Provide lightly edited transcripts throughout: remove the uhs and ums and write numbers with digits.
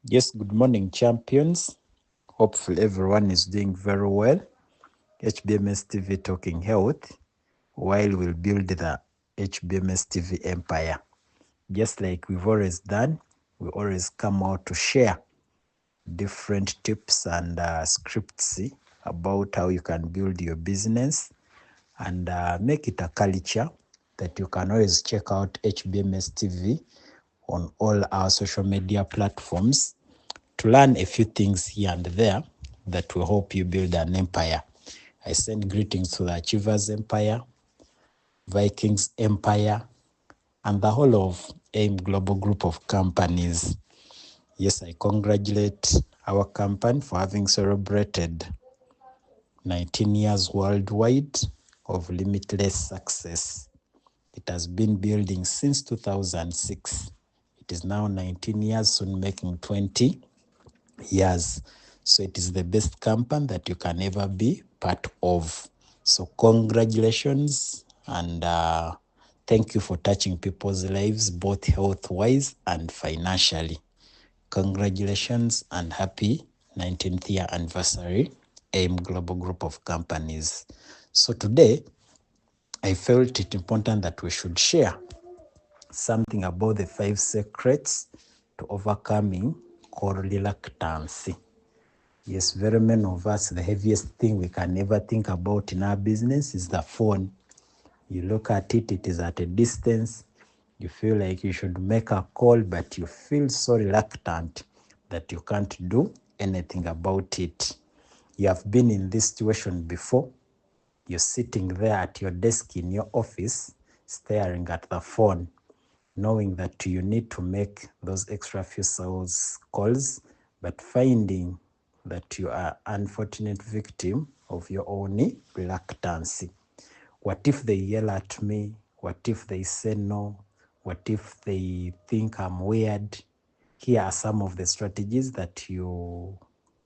Yes, good morning, champions. Hopefully, everyone is doing very well. HBMS TV Talking Health, while we'll build the HBMS TV empire. Just like we've always done, we always come out to share different tips and scripts about how you can build your business and make it a culture that you can always check out HBMS TV on all our social media platforms to learn a few things here and there that will help you build an empire. I send greetings to the Achievers Empire, Vikings Empire, and the whole of AIM Global Group of companies. Yes, I congratulate our company for having celebrated 19 years worldwide of limitless success. It has been building since 2006. It is now 19 years, soon making 20 years. So it is the best company that you can ever be part of. So congratulations and thank you for touching people's lives, both health-wise and financially. Congratulations and happy 19th year anniversary, AIM Global Group of Companies. So today, I felt it important that we should share something about the 5 secrets to overcoming reluctancy. Yes, very many of us, the heaviest thing we can ever think about in our business is the phone. You look at it, it is at a distance. You feel like you should make a call, but you feel so reluctant that you can't do anything about it. You have been in this situation before. You're sitting there at your desk in your office, staring at the phone, knowing that you need to make those extra few sales calls, but finding that you are an unfortunate victim of your own reluctancy. What if they yell at me? What if they say no? What if they think I'm weird? Here are some of the strategies that you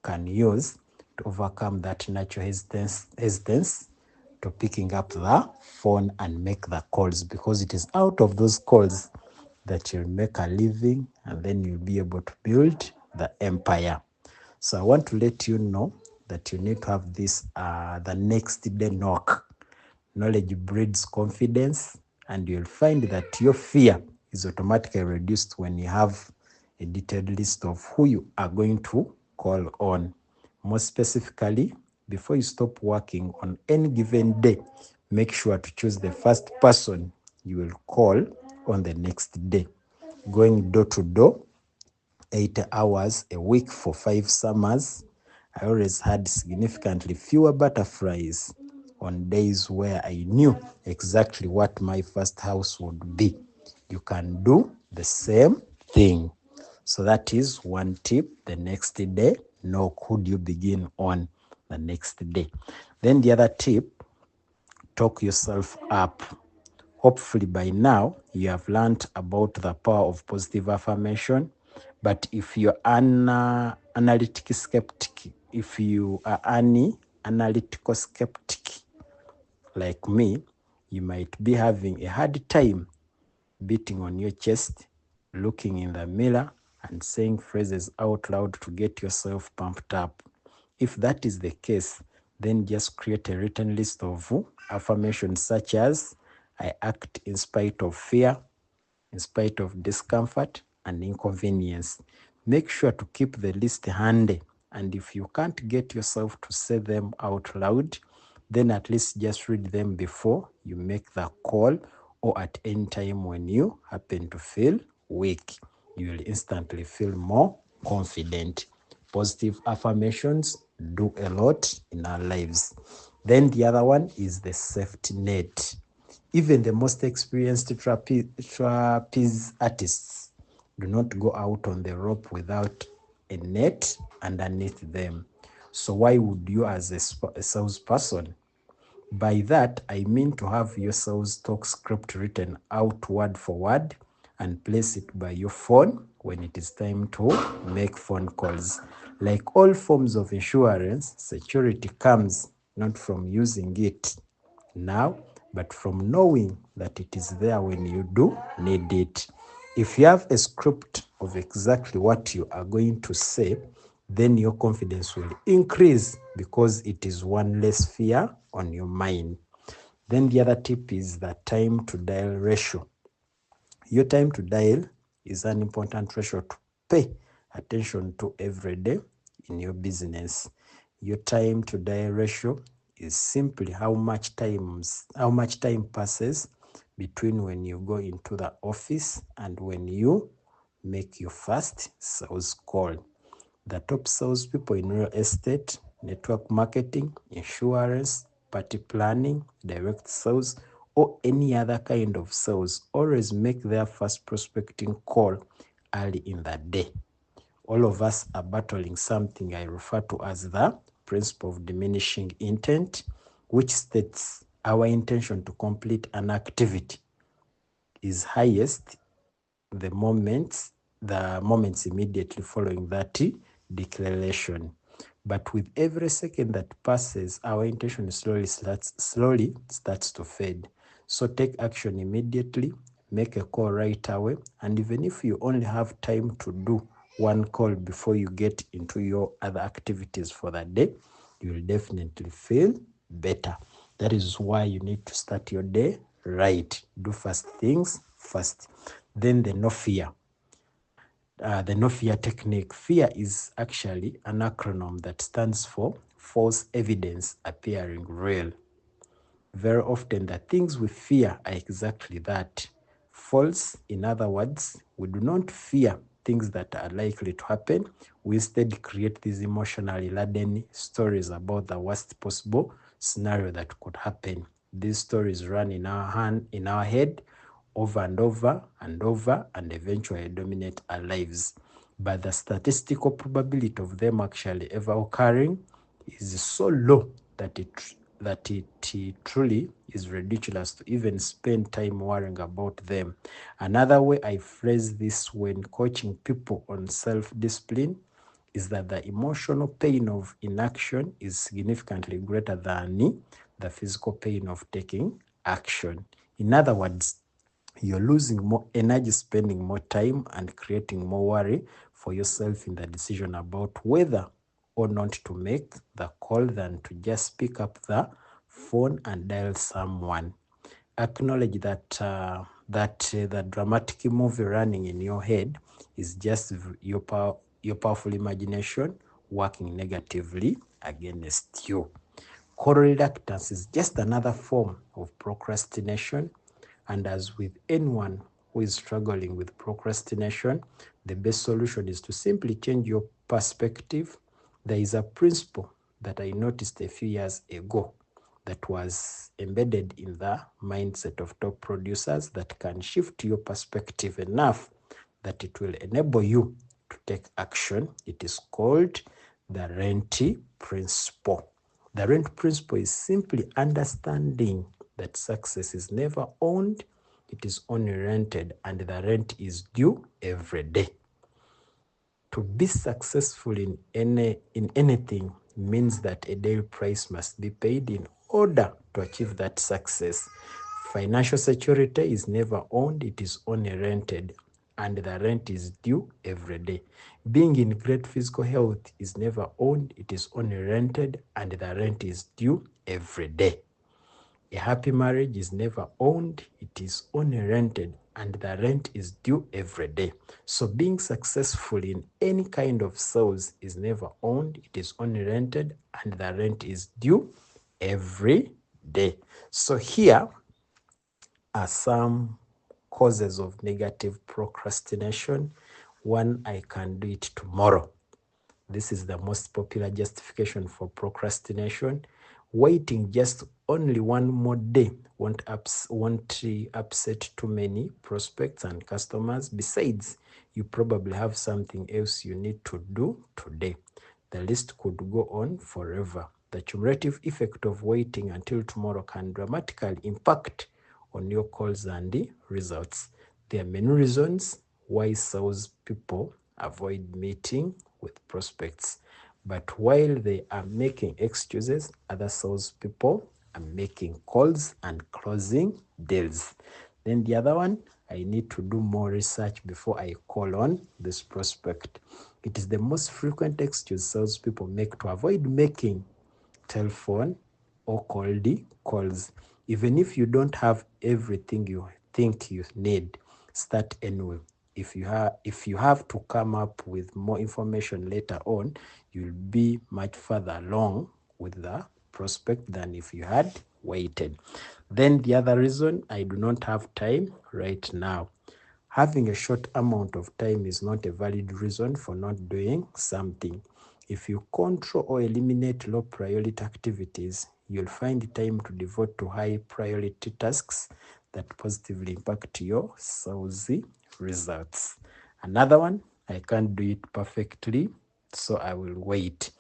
can use to overcome that natural hesitance to picking up the phone and make the calls, because it is out of those calls that you'll make a living and then you'll be able to build the empire. So I want to let you know that you need to have this, the next day knock. Knowledge breeds confidence, and you'll find that your fear is automatically reduced when you have a detailed list of who you are going to call on. More specifically, before you stop working on any given day, make sure to choose the first person you will call on the next day. Going door to door, 8 hours a week for 5 summers, I always had significantly fewer butterflies on days where I knew exactly what my first house would be. You can do the same thing. So that is one tip. The next day, know who do you begin on the next day. Then the other tip, talk yourself up. Hopefully by now you have learned about the power of positive affirmation. But if you're an analytical skeptic, if you are any analytical skeptic like me, you might be having a hard time beating on your chest, looking in the mirror, and saying phrases out loud to get yourself pumped up. If that is the case, then just create a written list of affirmations such as, I act in spite of fear, in spite of discomfort and inconvenience. Make sure to keep the list handy, and if you can't get yourself to say them out loud, then at least just read them before you make the call, or at any time when you happen to feel weak. You will instantly feel more confident. Positive affirmations do a lot in our lives. Then the other one is the safety net. Even the most experienced trapeze artists do not go out on the rope without a net underneath them. So why would you, as a salesperson? By that, I mean to have your sales talk script written out word for word and place it by your phone when it is time to make phone calls. Like all forms of insurance, security comes not from using it now, but from knowing that it is there when you do need it. If you have a script of exactly what you are going to say, then your confidence will increase because it is one less fear on your mind. Then the other tip is the time to dial ratio. Your time to dial is an important ratio to pay attention to every day in your business. Your time to dial ratio is simply how much time passes between when you go into the office and when you make your first sales call. The top salespeople in real estate, network marketing, insurance, party planning, direct sales, or any other kind of sales always make their first prospecting call early in the day. All of us are battling something I refer to as the principle of diminishing intent, which states our intention to complete an activity is highest the moments immediately following that declaration. But with every second that passes, our intention slowly starts to fade. So take action immediately, make a call right away, and even if you only have time to do one call before you get into your other activities for that day, you will definitely feel better. That is why you need to start your day right. Do first things first. Then the no fear. The no fear technique. Fear is actually an acronym that stands for false evidence appearing real. Very often the things we fear are exactly that. False, in other words, we do not fear things that are likely to happen. We instead create these emotionally laden stories about the worst possible scenario that could happen. These stories run in our head over and over and over and eventually dominate our lives. But the statistical probability of them actually ever occurring is so low that it truly is ridiculous to even spend time worrying about them. Another way I phrase this when coaching people on self-discipline is that the emotional pain of inaction is significantly greater than the physical pain of taking action. In other words, you're losing more energy, spending more time, and creating more worry for yourself in the decision about whether or not to make the call than to just pick up the phone and dial someone. Acknowledge that the dramatic movie running in your head is just your powerful imagination working negatively against you. Reluctance is just another form of procrastination. And as with anyone who is struggling with procrastination, the best solution is to simply change your perspective. There is a principle that I noticed a few years ago that was embedded in the mindset of top producers that can shift your perspective enough that it will enable you to take action. It is called the rent principle. The rent principle is simply understanding that success is never owned, it is only rented, and the rent is due every day. To be successful in anything means that a daily price must be paid in order to achieve that success. Financial security is never owned, it is only rented, and the rent is due every day. Being in great physical health is never owned, it is only rented, and the rent is due every day. A happy marriage is never owned, it is only rented, and the rent is due every day. So being successful in any kind of sales is never owned, it is only rented, and the rent is due every day. So here are some causes of negative procrastination. One, I can do it tomorrow. This is the most popular justification for procrastination. Waiting just only one more day won't upset too many prospects and customers. Besides, you probably have something else you need to do today. The list could go on forever. The cumulative effect of waiting until tomorrow can dramatically impact on your calls and the results. There are many reasons why sales people avoid meeting with prospects. But while they are making excuses, other salespeople are making calls and closing deals. Then the other one, I need to do more research before I call on this prospect. It is the most frequent excuse salespeople make to avoid making telephone or cold calls. Even if you don't have everything you think you need, start anyway. If you have to come up with more information later on, you'll be much further along with the prospect than if you had waited. Then the other reason, I do not have time right now. Having a short amount of time is not a valid reason for not doing something. If you control or eliminate low priority activities, you'll find time to devote to high priority tasks that positively impact your sales results. Another one, I can't do it perfectly, so I will wait.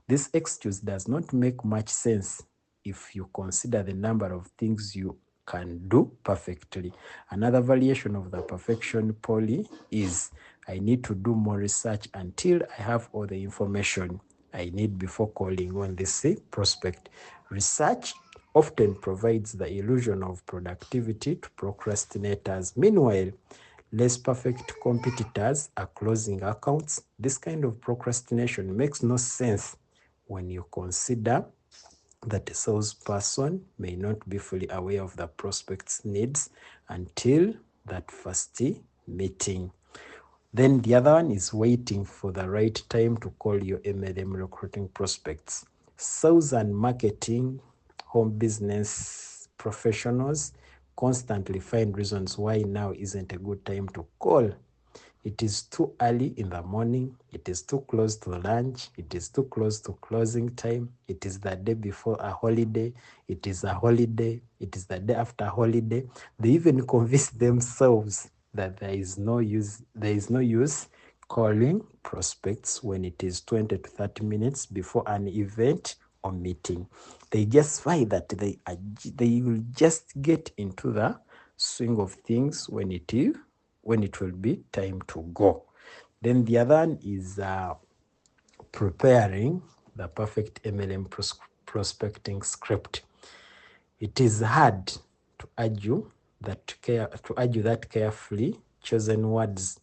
This excuse does not make much sense if you consider the number of things you can do perfectly. Another variation of the perfection poly is I need to do more research until I have all the information I need before calling on this prospect. Research often provides the illusion of productivity to procrastinators. Meanwhile, less perfect competitors are closing accounts. This kind of procrastination makes no sense when you consider that a salesperson may not be fully aware of the prospect's needs until that first meeting. Then the other one is waiting for the right time to call your MLM recruiting prospects. Sales and marketing, home business professionals constantly find reasons why now isn't a good time to call. It is too early in the morning. It is too close to lunch. It is too close to closing time. It is the day before a holiday. It is a holiday. It is the day after holiday. They even convince themselves that there is no use calling prospects when it is 20 to 30 minutes before an event or meeting. They just find that they will just get into the swing of things when it will be time to go. Then the other one is preparing the perfect MLM prospecting script. It is hard to argue that carefully chosen words.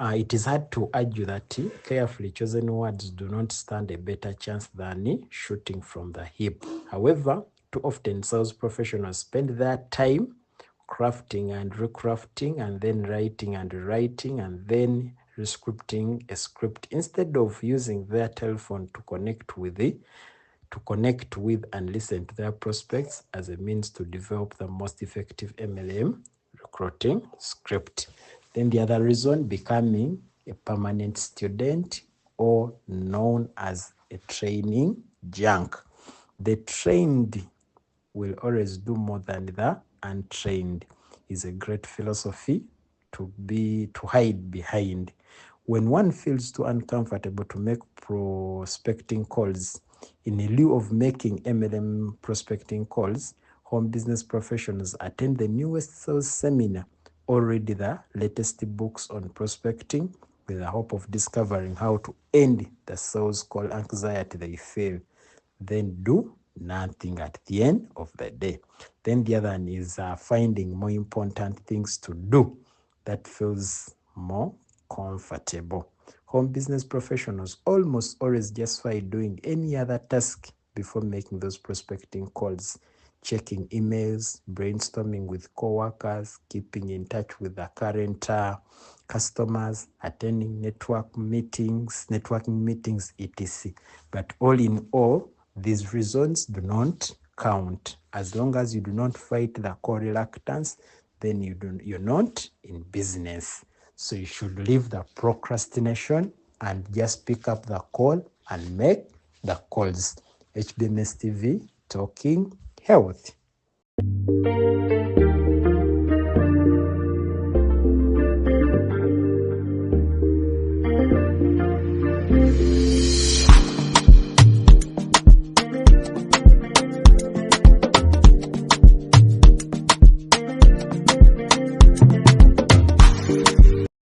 It is hard to argue that carefully chosen words do not stand a better chance than shooting from the hip. However, too often sales professionals spend their time crafting and recrafting and then writing and rewriting and then rescripting a script instead of using their telephone to connect with and listen to their prospects as a means to develop the most effective MLM recruiting script. Then the other reason, becoming a permanent student or known as a training junk. The trained will always do more than the untrained is a great philosophy to hide behind. When one feels too uncomfortable to make prospecting calls, in lieu of making MLM prospecting calls, home business professionals attend the newest sales seminar or read the latest books on prospecting with the hope of discovering how to end the sales call anxiety they feel, then do nothing at the end of the day. Then the other one is finding more important things to do that feels more comfortable. Home business professionals almost always justify doing any other task before making those prospecting calls, checking emails, brainstorming with coworkers, keeping in touch with the current customers, attending networking meetings, etc. But all in all, these reasons do not count. As long as you do not fight the core reluctance, then you're not in business. So you should leave the procrastination and just pick up the call and make the calls. HBMS TV, talking health.